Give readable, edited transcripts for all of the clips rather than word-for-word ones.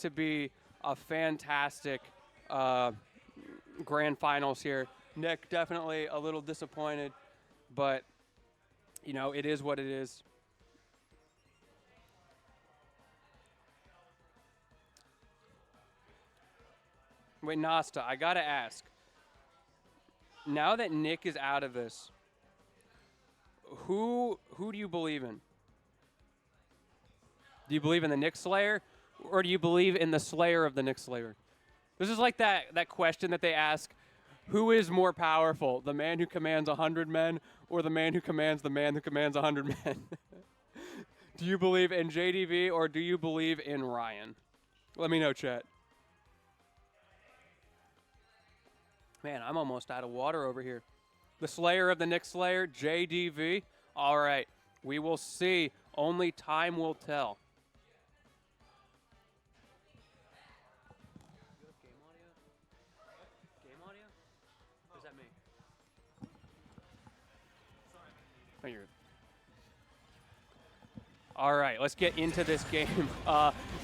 to be a fantastic grand finals here. Nick, definitely a little disappointed, but, you know, it is what it is. Wait, Nasta, I gotta ask. Now that Nick is out of this, who do you believe in? Do you believe in the Nick Slayer, or do you believe in the Slayer of the Nick Slayer? This is like that question that they ask, who is more powerful, the man who commands 100 men or the man who commands 100 men? Do you believe in JDV or do you believe in Ryan? Let me know, chat. Man, I'm almost out of water over here. The Slayer of the Nick Slayer, JDV. All right, we will see. Only time will tell. Game audio? Game audio? Is that me? Sorry. Oh, all right, let's get into this game.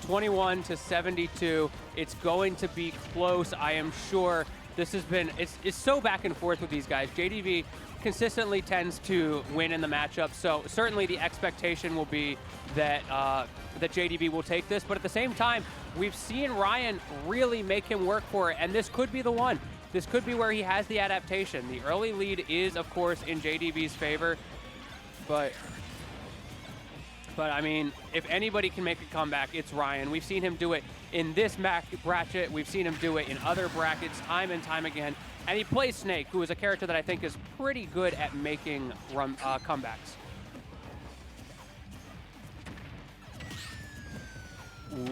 21 to 72. It's going to be close, I am sure. This has been, it's so back and forth with these guys. JDV consistently tends to win in the matchup, so certainly the expectation will be that that JDV will take this, but at the same time, we've seen Ryan really make him work for it, and this could be the one. This could be where he has the adaptation. The early lead is, of course, in JDV's favor, but I mean, if anybody can make a comeback, it's Ryan. We've seen him do it in this bracket. We've seen him do it in other brackets time and time again. And he plays Snake, who is a character that I think is pretty good at making comebacks.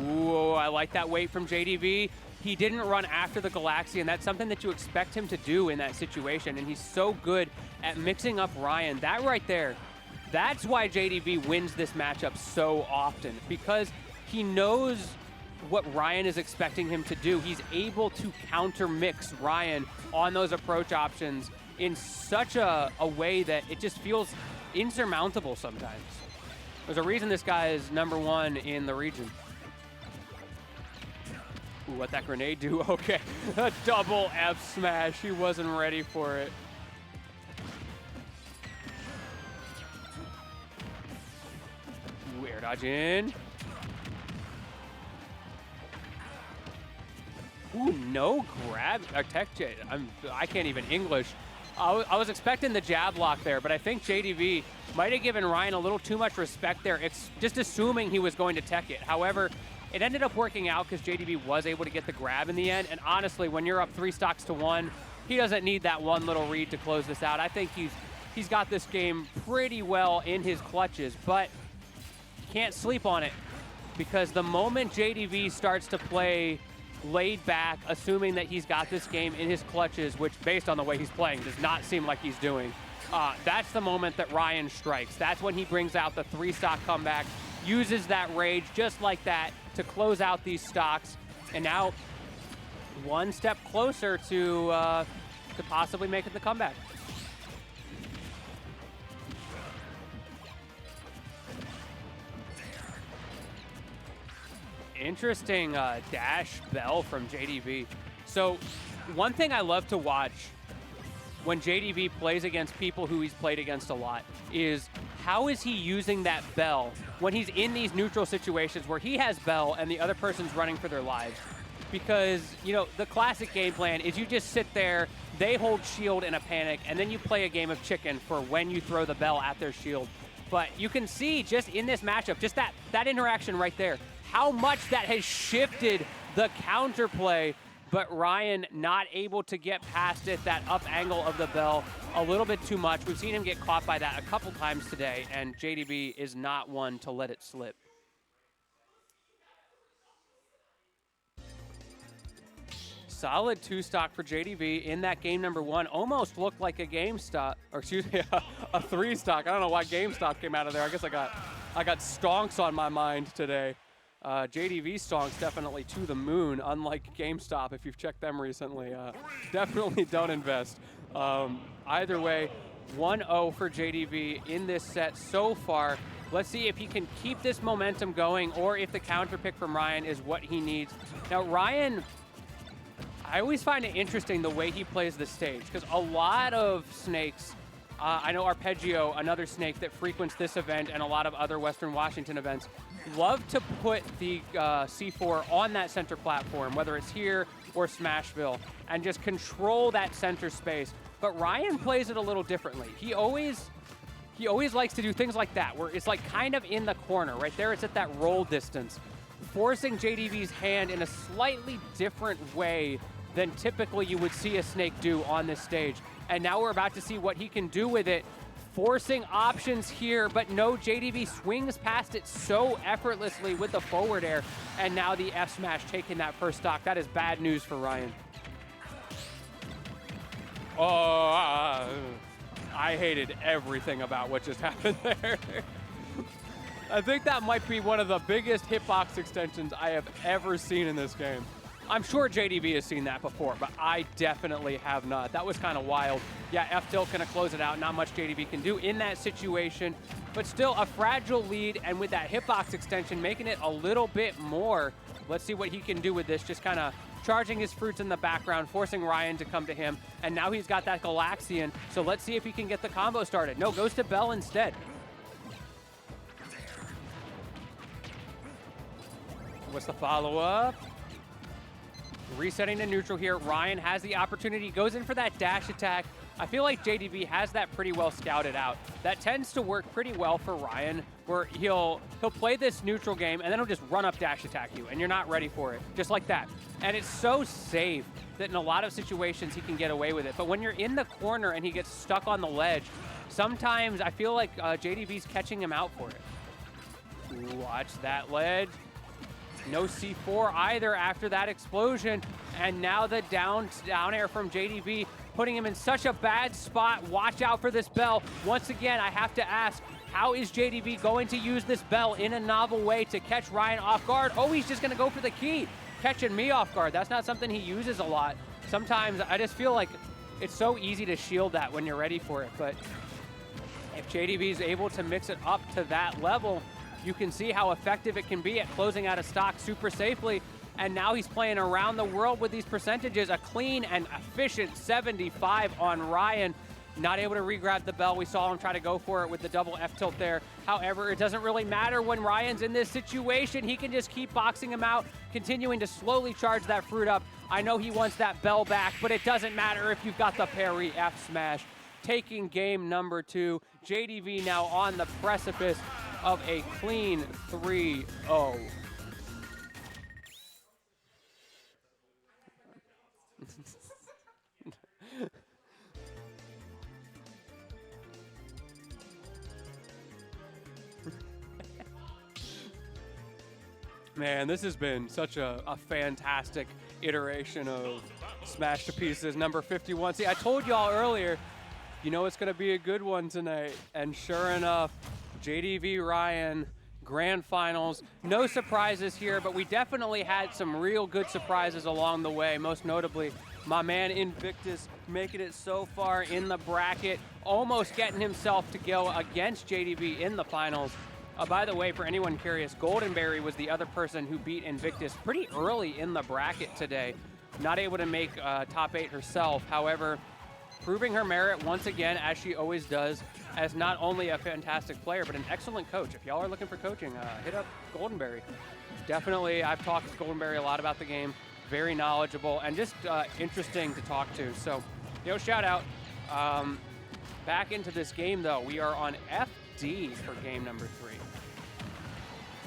Ooh, I like that weight from JDV. He didn't run after the Galaxy, and that's something that you expect him to do in that situation. And he's so good at mixing up Ryan. That right there, that's why JDV wins this matchup so often, because he knows what Ryan is expecting him to do. He's able to counter mix Ryan on those approach options in such a way that it just feels insurmountable sometimes. There's a reason this guy is #1 in the region. Ooh, what that grenade do? Okay, a double F smash. He wasn't ready for it. Air dodge in. Ooh, no grab. Tech J. I can't even English. I was expecting the jab lock there, but I think JDV might have given Ryan a little too much respect there. It's just assuming he was going to tech it. However, it ended up working out because JDV was able to get the grab in the end. And honestly, when you're up 3 stocks to 1, he doesn't need that one little read to close this out. I think he's got this game pretty well in his clutches, but can't sleep on it, because the moment JDV starts to play laid back, assuming that he's got this game in his clutches, which based on the way he's playing does not seem like he's doing, that's the moment that Ryan strikes. That's when he brings out the 3-stock comeback, uses that rage just like that to close out these stocks, and now one step closer to possibly making the comeback. Interesting dash bell from JDV. So one thing I love to watch when JDV plays against people who he's played against a lot is how is he using that bell when he's in these neutral situations where he has bell and the other person's running for their lives. Because, you know, the classic game plan is you just sit there, they hold shield in a panic, and then you play a game of chicken for when you throw the bell at their shield. But you can see just in this matchup, just that interaction right there, how much that has shifted the counterplay, but Ryan not able to get past it, that up angle of the bell, a little bit too much. We've seen him get caught by that a couple times today, and JDV is not one to let it slip. Solid 2-stock for JDV in that game #1. Almost looked like a GameStop, or excuse me, a 3-stock. I don't know why GameStop came out of there. I guess I got stonks on my mind today. JDV stonks definitely to the moon, unlike GameStop. If you've checked them recently, definitely don't invest. Either way, 1-0 for JDV in this set so far. Let's see if he can keep this momentum going or if the counter pick from Ryan is what he needs. Now, Ryan, I always find it interesting the way he plays the stage, because a lot of snakes, I know Arpeggio, another snake that frequents this event and a lot of other Western Washington events, love to put the C4 on that center platform, whether it's here or Smashville, and just control that center space. But Ryan plays it a little differently. He always likes to do things like that, where it's like kind of in the corner. Right there, it's at that roll distance, forcing JDV's hand in a slightly different way than typically you would see a snake do on this stage. And now we're about to see what he can do with it, forcing options here, but no, JDV swings past it so effortlessly with the forward air, and now the F smash taking that first stock. That is bad news for Ryan. Oh, I hated everything about what just happened there. I think that might be one of the biggest hitbox extensions I have ever seen in this game. I'm sure JDV has seen that before, but I definitely have not. That was kind of wild. Yeah, F-Tilt gonna close it out. Not much JDV can do in that situation, but still a fragile lead, and with that hitbox extension, making it a little bit more. Let's see what he can do with this, just kind of charging his fruits in the background, forcing Ryan to come to him, and now he's got that Galaxian, so let's see if he can get the combo started. No, goes to Bell instead. What's the follow-up? Resetting to neutral here. Ryan has the opportunity, goes in for that dash attack. I feel like JDV has that pretty well scouted out. That tends to work pretty well for Ryan, where he'll play this neutral game and then he'll just run up dash attack you, and you're not ready for it, just like that. And it's so safe that in a lot of situations he can get away with it. But when you're in the corner and he gets stuck on the ledge, sometimes I feel like JDV's catching him out for it. Watch that ledge. No C4 either after that explosion. And now the down air from JDV, putting him in such a bad spot. Watch out for this Bell. Once again, I have to ask, how is JDV going to use this Bell in a novel way to catch Ryan off guard? Oh, he's just gonna go for the key. Catching me off guard. That's not something he uses a lot. Sometimes I just feel like it's so easy to shield that when you're ready for it. But if JDV is able to mix it up to that level, you can see how effective it can be at closing out a stock super safely. And now he's playing around the world with these percentages. A clean and efficient 75 on Ryan. Not able to re-grab the Bell. We saw him try to go for it with the double F-tilt there. However, it doesn't really matter when Ryan's in this situation. He can just keep boxing him out, continuing to slowly charge that fruit up. I know he wants that Bell back, but it doesn't matter if you've got the parry F smash. Taking game number 2. JDV now on the precipice of a clean 3-0. Man, this has been such a fantastic iteration of Smash to Pieces number 51. See, I told y'all earlier, you know it's going to be a good one tonight. And sure enough, JDV Ryan, grand finals. No surprises here, but we definitely had some real good surprises along the way. Most notably, my man Invictus making it so far in the bracket, almost getting himself to go against JDV in the finals. By the way, for anyone curious, Goldenberry was the other person who beat Invictus pretty early in the bracket today. Not able to make top 8 herself. However, proving her merit once again, as she always does, as not only a fantastic player, but an excellent coach. If y'all are looking for coaching, hit up Goldenberry. Definitely, I've talked to Goldenberry a lot about the game. Very knowledgeable and just interesting to talk to. So, shout out. Back into this game, though. We are on FD for game number 3.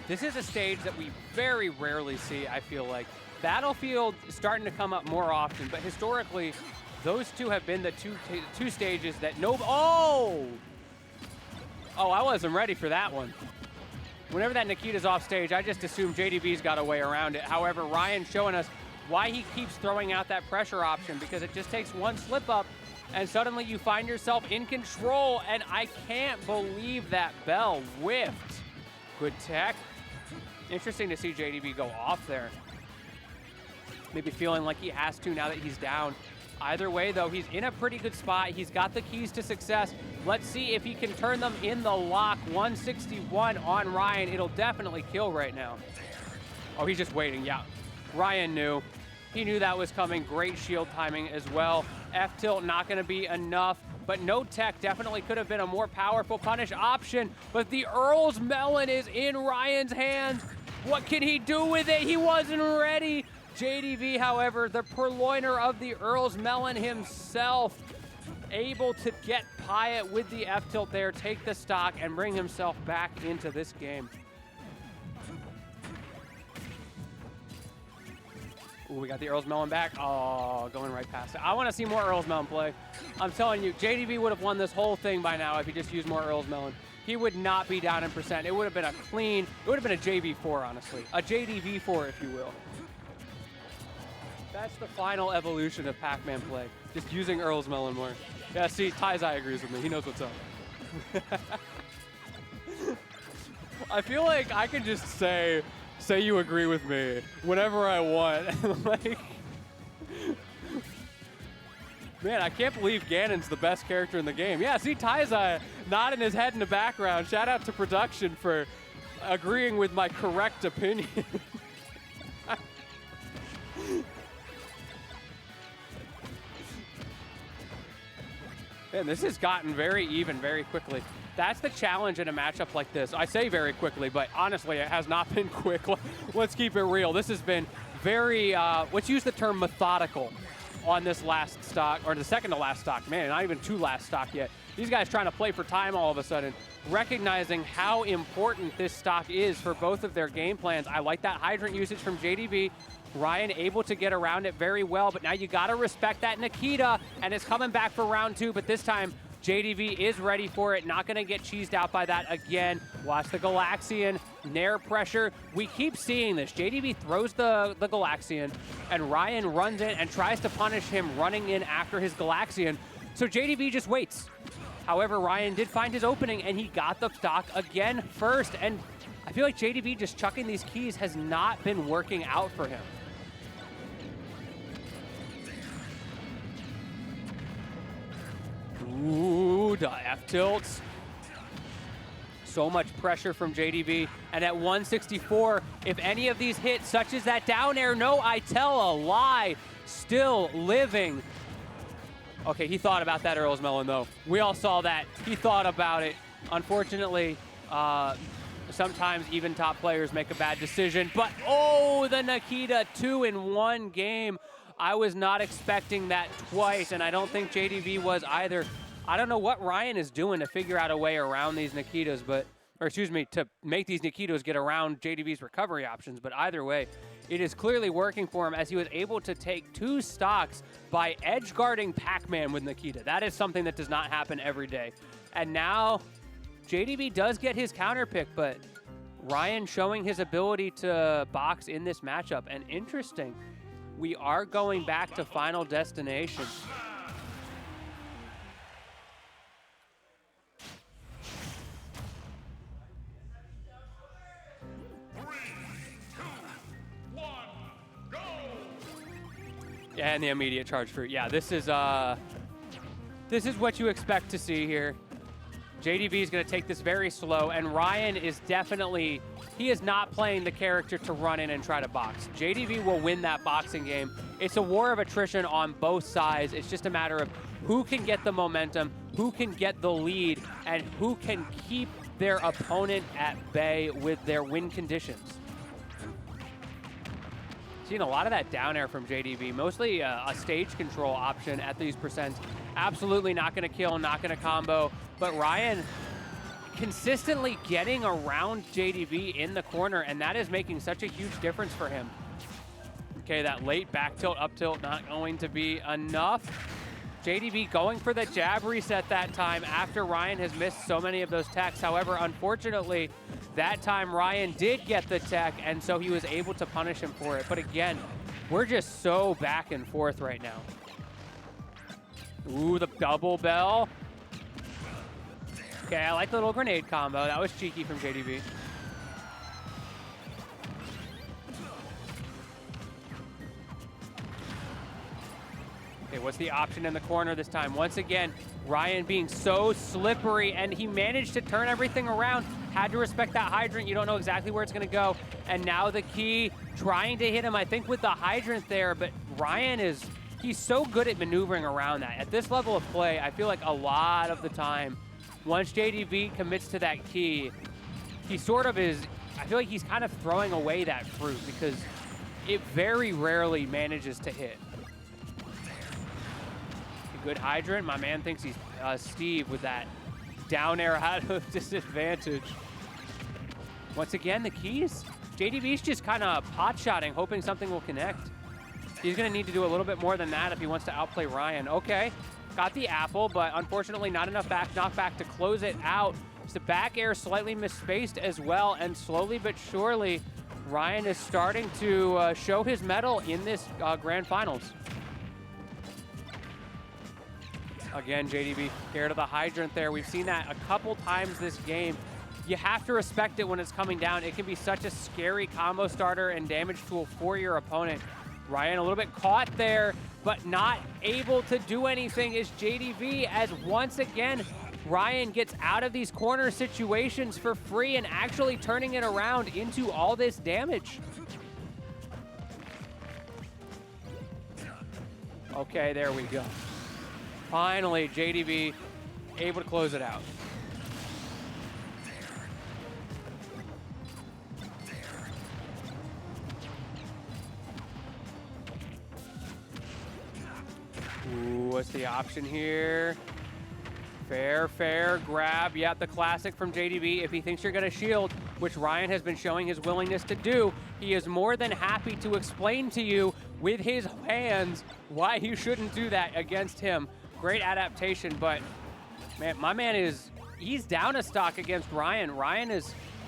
This is a stage that we very rarely see, I feel like. Battlefield starting to come up more often, but historically, those two have been the two stages that no... Oh, I wasn't ready for that one. Whenever that Nikita's off stage, I just assume JDV's got a way around it. However, Ryan's showing us why he keeps throwing out that pressure option, because it just takes one slip up and suddenly you find yourself in control, and I can't believe that Bell whiffed. Good tech. Interesting to see JDV go off there. Maybe feeling like he has to now that he's down. Either way, though, he's in a pretty good spot. He's got the keys to success. Let's see if he can turn them in the lock. 161 on Ryan. It'll definitely kill right now. Oh, he's just waiting. Yeah, Ryan knew. He knew that was coming. Great shield timing as well. F-tilt not going to be enough, but no tech definitely could have been a more powerful punish option. But the Earl's Melon is in Ryan's hands. What can he do with it? He wasn't ready. JDV, however, the purloiner of the Earl's Melon himself, able to get Pyatt with the F-tilt there, take the stock, and bring himself back into this game. Ooh, we got the Earl's Melon back. Oh, going right past it. I want to see more Earl's Melon play. I'm telling you, JDV would have won this whole thing by now if he just used more Earl's Melon. He would not be down in percent. It would have been a clean, it would have been a JV4, honestly. A JDV4, if you will. That's the final evolution of Pac-Man play. Just using Earl's Melon more. Yeah, see, Taizai agrees with me. He knows what's up. I feel like I can just say you agree with me whenever I want. Like, man, I can't believe Ganon's the best character in the game. Yeah, see, Taizai nodding his head in the background. Shout out to production for agreeing with my correct opinion. Man, this has gotten very even very quickly. That's the challenge in a matchup like this. I say very quickly, but honestly, it has not been quick. Let's keep it real. This has been very, let's use the term methodical on this last stock, or the second to last stock. Man, not even two last stock yet. These guys trying to play for time all of a sudden, recognizing how important this stock is for both of their game plans. I like that hydrant usage from JDV. Ryan able to get around it very well, but now you got to respect that Nikita, and it's coming back for round two, but this time JDV is ready for it, not going to get cheesed out by that again. Watch the Galaxian, Nair pressure. We keep seeing this. JDV throws the Galaxian, and Ryan runs in and tries to punish him running in after his Galaxian. So JDV just waits. However, Ryan did find his opening, and he got the stock again first, and I feel like JDV just chucking these keys has not been working out for him. Ooh, the F-tilts. So much pressure from JDV. And at 164, if any of these hit, such as that down air, no, I tell a lie, still living. Okay, he thought about that Earl's Melon, though. We all saw that. He thought about it. Unfortunately, sometimes even top players make a bad decision. But, oh, the Nikita 2 in 1 game. I was not expecting that twice, and I don't think JDV was either. I don't know what Ryan is doing to figure out a way around these Nikitas, to make these Nikitas get around JDV's recovery options. But either way, it is clearly working for him as he was able to take 2 stocks by edge guarding Pac-Man with Nikita. That is something that does not happen every day. And now JDV does get his counter pick, but Ryan showing his ability to box in this matchup. And interesting, we are going back to Final Destination. Yeah, and the immediate charge fruit. Yeah, this is what you expect to see here. JDV is going to take this very slow, and Ryan is definitely, he is not playing the character to run in and try to box. JDV will win that boxing game. It's a war of attrition on both sides. It's just a matter of who can get the momentum, who can get the lead, and who can keep their opponent at bay with their win conditions. Seen a lot of that down air from JDV, mostly a stage control option at these percents. Absolutely not going to kill, not going to combo, but Ryan consistently getting around JDV in the corner, and that is making such a huge difference for him. Okay, that late back tilt, up tilt, not going to be enough. JDV going for the jab reset that time after Ryan has missed so many of those techs. However, unfortunately, that time Ryan did get the tech, and so he was able to punish him for it. But again, we're just so back and forth right now. Ooh, the double bell. Okay, I like the little grenade combo. That was cheeky from JDV. Okay, Okay, what's the option in the corner this time? Once again, Ryan being so slippery, and he managed to turn everything around. Had to respect that hydrant. You don't know exactly where it's going to go. And now the key trying to hit him, I think, with the hydrant there. But Ryan he's so good at maneuvering around that. At this level of play, I feel like a lot of the time, once JDV commits to that key, he sort of is, I feel like he's kind of throwing away that fruit because it very rarely manages to hit. A good hydrant. My man thinks he's Steve with that down air out of disadvantage. Once again, the keys. JDV's just kind of pot-shotting, hoping something will connect. He's going to need to do a little bit more than that if he wants to outplay Ryan. Okay, got the apple, but unfortunately not enough knockback to close it out. Just the back air slightly misspaced as well, and slowly but surely, Ryan is starting to show his mettle in this grand finals. Again, JDV scared of the hydrant there. We've seen that a couple times this game. You have to respect it when it's coming down. It can be such a scary combo starter and damage tool for your opponent. Ryan a little bit caught there, but not able to do anything is JDV, as once again, Ryan gets out of these corner situations for free and actually turning it around into all this damage. Okay, there we go. Finally, JDV able to close it out. Ooh, what's the option here? Fair grab. Yeah, the classic from JDV. If he thinks you're going to shield, which Ryan has been showing his willingness to do, he is more than happy to explain to you with his hands why you shouldn't do that against him. Great adaptation, but man, my man he's down a stock against Ryan.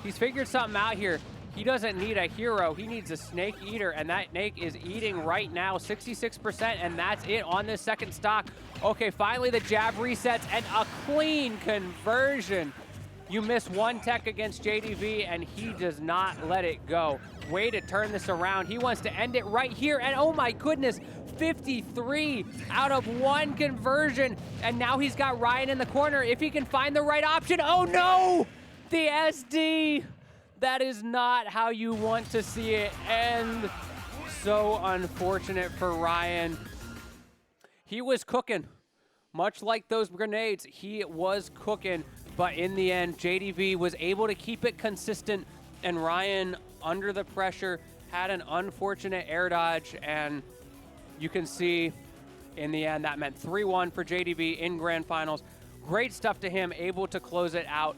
He's figured something out here. He doesn't need a hero, he needs a snake eater, and that snake is eating right now, 66%, and that's it on this second stock. Okay, finally the jab resets, and a clean conversion. You miss one tech against JDV, and he does not let it go. Way to turn this around. He wants to end it right here, and oh my goodness, 53 out of one conversion, and now he's got Ryan in the corner. If he can find the right option, oh no! The SD! That is not how you want to see it end. So unfortunate for Ryan. He was cooking. Much like those grenades, he was cooking. But in the end, JDV was able to keep it consistent, and Ryan, under the pressure, had an unfortunate air dodge, and you can see in the end that meant 3-1 for JDV in grand finals. Great stuff to him, able to close it out.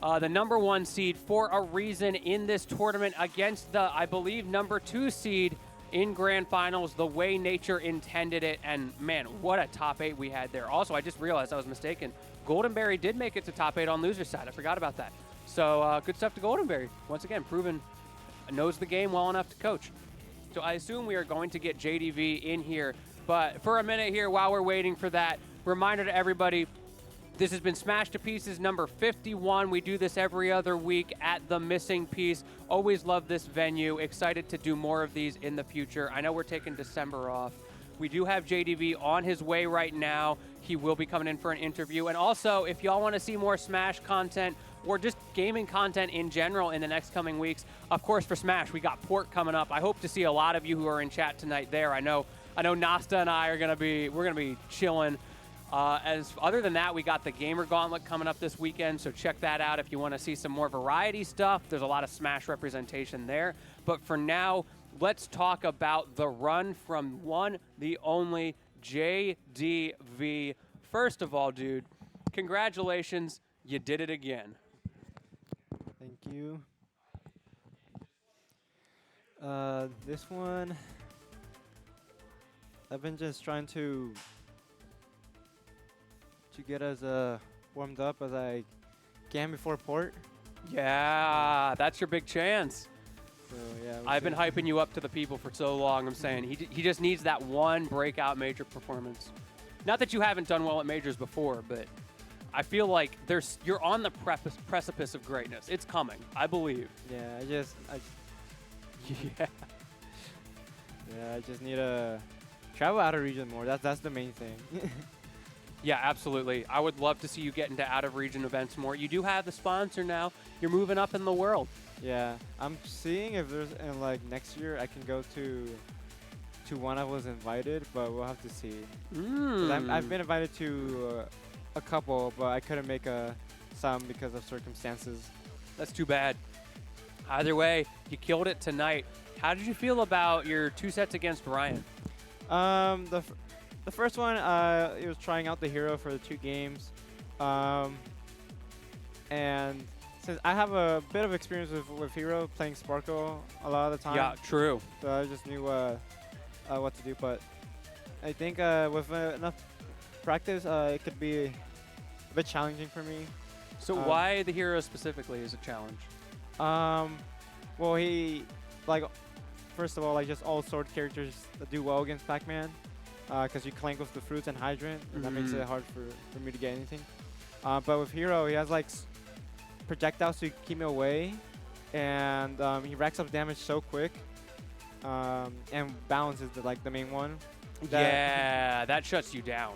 The #1 seed for a reason in this tournament against the, I believe, #2 seed in grand finals, the way nature intended it. And man, what a top 8 we had there. Also, I just realized I was mistaken. Goldenberry did make it to top 8 on loser side. I forgot about that. So good stuff to Goldenberry. Once again, proven knows the game well enough to coach. So I assume we are going to get JDV in here. But for a minute here, while we're waiting for that, reminder to everybody, this has been Smash to Pieces number 51. We do this every other week at The Missing Piece. Always love this venue. Excited to do more of these in the future. I know we're taking December off. We do have JDV on his way right now. He will be coming in for an interview. And also, if y'all want to see more Smash content or just gaming content in general in the next coming weeks, of course, for Smash, we got Port coming up. I hope to see a lot of you who are in chat tonight there. I know Nasta and I are going to be chilling. As other than that, we got the Gamer Gauntlet coming up this weekend, so check that out if you want to see some more variety stuff. There's a lot of Smash representation there. But for now, let's talk about the run from one, the only JDV. First of all, dude, congratulations. You did it again. Thank you. This one, I've been just trying to get us warmed up as I can before Port. Yeah, that's your big chance. So yeah, I've been hyping you up to the people for so long. I'm saying he just needs that one breakout major performance. Not that you haven't done well at majors before, but I feel like you're on the precipice of greatness. It's coming, I believe. Yeah, I Yeah. yeah, I just need to travel out of region more. That's the main thing. Yeah, absolutely. I would love to see you get into out-of-region events more. You do have the sponsor now. You're moving up in the world. Yeah, I'm seeing if there's in like next year I can go to one I was invited, but we'll have to see. 'Cause I've been invited to a couple, but I couldn't make some because of circumstances. That's too bad. Either way, you killed it tonight. How did you feel about your 2 sets against Ryan? The first one, he was trying out the hero for the 2 games, and since I have a bit of experience with hero playing Sparkle a lot of the time, Yeah, true. so I just knew what to do. But I think with enough practice, it could be a bit challenging for me. So why the hero specifically is a challenge? Well, he first of all, like just all sword characters that do well against Pac-Man, because you clank with the fruits and hydrant, and that makes it hard for me to get anything. But with hero, he has like projectiles to keep me away, and he racks up damage so quick. And balance is the main one. Yeah, that shuts you down.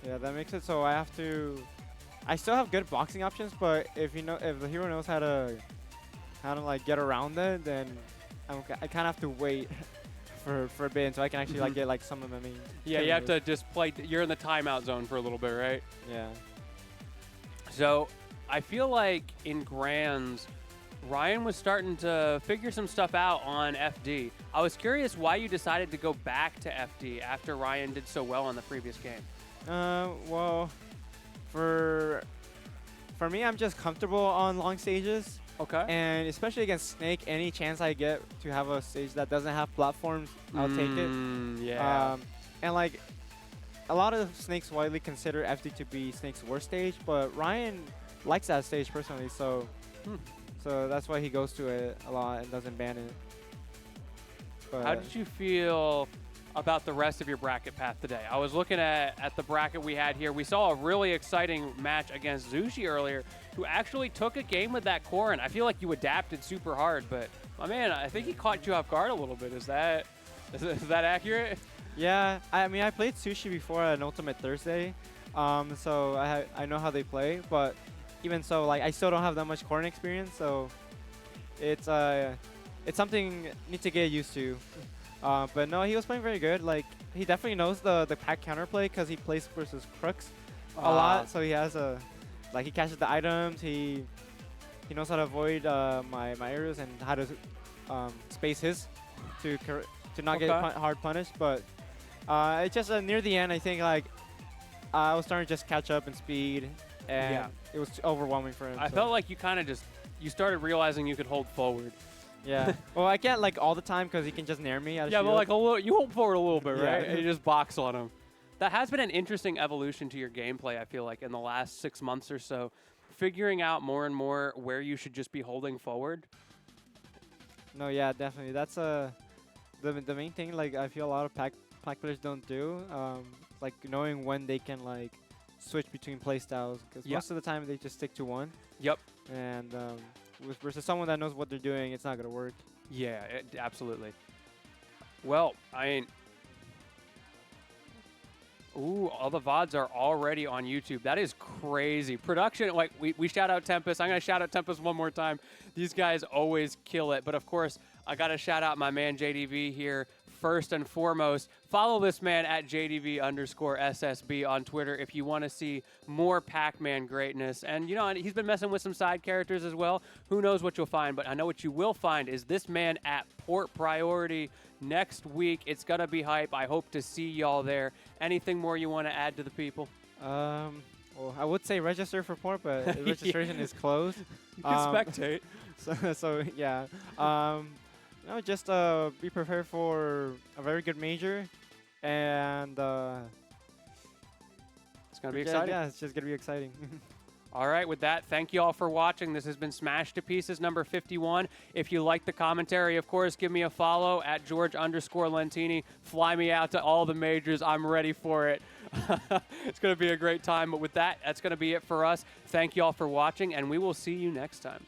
Yeah, that makes it so I have to. I still have good boxing options, but if the hero knows how to like get around it, then I kind of have to wait for a bit until I can actually like get like some of the main. Yeah, you have to just play. You're in the timeout zone for a little bit, right? Yeah. So I feel like in Grands, Ryan was starting to figure some stuff out on FD. I was curious why you decided to go back to FD after Ryan did so well in the previous game. Well, for me, I'm just comfortable on long stages. Okay. And especially against Snake, any chance I get to have a stage that doesn't have platforms, I'll take it. Yeah. And like, a lot of Snake's widely consider FD to be Snake's worst stage, but Ryan likes that stage personally, so so that's why he goes to it a lot and doesn't ban it. But how did you feel about the rest of your bracket path today? I was looking at the bracket we had here. We saw a really exciting match against Zushi earlier, who actually took a game with that core, and I feel like you adapted super hard, but my man, I think he caught you off guard a little bit. Is that accurate? Yeah, I mean, I played Sushi before at an Ultimate Thursday, so I know how they play, but even so, like, I still don't have that much corn experience, so it's something I need to get used to. But no, he was playing very good. Like, he definitely knows the pack counterplay because he plays versus Crux a lot, so he has he catches the items, he knows how to avoid my arrows and how to space his to not get hard punished. But it's just near the end, I think like I was starting to just catch up in speed, and it was overwhelming for him. I felt like you kind of you started realizing you could hold forward. Yeah. Well, I can't like all the time because he can just nair me. Yeah, but like a little, you hold forward a little bit, right? And you just box on him. That has been an interesting evolution to your gameplay, I feel like, in the last 6 months or so. Figuring out more and more where you should just be holding forward. No, yeah, definitely. That's the main thing. Like, I feel a lot of pack players don't do. Like knowing when they can like switch between playstyles, because most of the time they just stick to one. Yep. And versus someone that knows what they're doing, it's not gonna work. Yeah, absolutely. Well, I mean. Ooh, all the VODs are already on YouTube. That is crazy. Production, like, we shout out Tempest. I'm going to shout out Tempest one more time. These guys always kill it. But, of course, I got to shout out my man JDV here first and foremost. Follow this man at JDV_SSB on Twitter if you want to see more Pac-Man greatness. And, you know, he's been messing with some side characters as well. Who knows what you'll find. But I know what you will find is this man at Port Priority next week. It's going to be hype. I hope to see y'all there. Anything more you want to add to the people? Well, I would say register for Port, but the registration is closed. You can spectate. So yeah. No, just be prepared for a very good major, and it's going to be exciting. Yeah, it's just going to be exciting. All right, with that, thank you all for watching. This has been Smash to Pieces number 51. If you like the commentary, of course, give me a follow at George_Lentini. Fly me out to all the majors. I'm ready for it. It's going to be a great time. But with that, that's going to be it for us. Thank you all for watching, and we will see you next time.